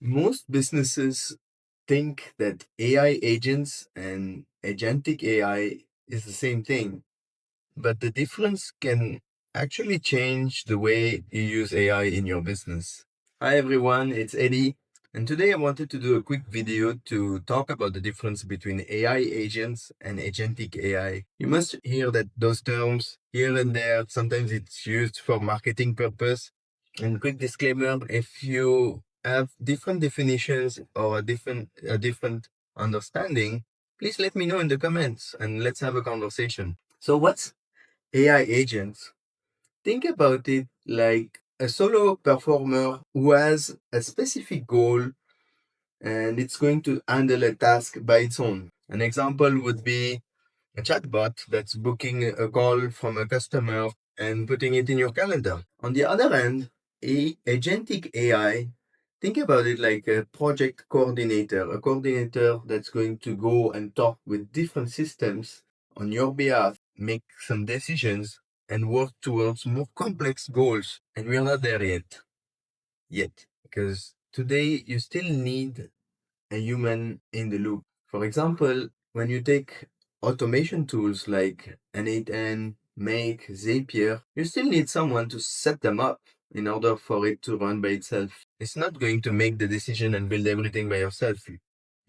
Most businesses think that AI agents and agentic AI is the same thing, but the difference can actually change the way you use AI in your business. Hi everyone, it's Eddie, and today I wanted to do a quick video to talk about the difference between AI agents and agentic AI. You must hear that those terms here and there, sometimes it's used for marketing purpose. And quick disclaimer, if you have different definitions or a different understanding, please let me know in the comments and let's have a conversation. So what's AI agents? Think about it like a solo performer who has a specific goal and it's going to handle a task by its own. An example would be a chatbot that's booking a call from a customer and putting it in your calendar. On the other hand, agentic AI, think about it like a project coordinator, a coordinator that's going to go and talk with different systems on your behalf, make some decisions, and work towards more complex goals. And we're not there yet, because today you still need a human in the loop. For example, when you take automation tools like N8N, Make, Zapier, you still need someone to set them up in order for it to run by itself. It's not going to make the decision and build everything by yourself.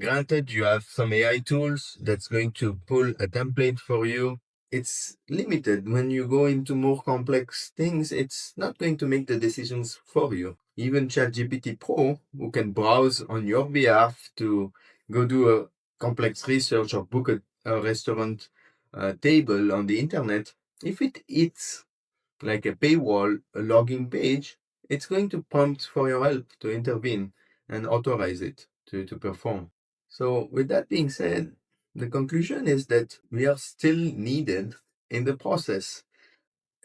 Granted, you have some AI tools that's going to pull a template for you. It's limited. When you go into more complex things, it's not going to make the decisions for you. Even ChatGPT Pro, who can browse on your behalf to go do a complex research or book a restaurant table on the internet, if it hits like a paywall, a logging page, it's going to prompt for your help to intervene and authorize it to perform. So, with that being said, the conclusion is that we are still needed in the process.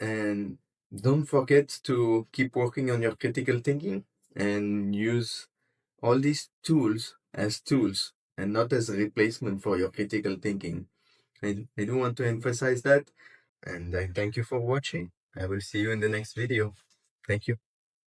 And don't forget to keep working on your critical thinking and use all these tools as tools and not as a replacement for your critical thinking. I do want to emphasize that. And I thank you for watching. I will see you in the next video. Thank you.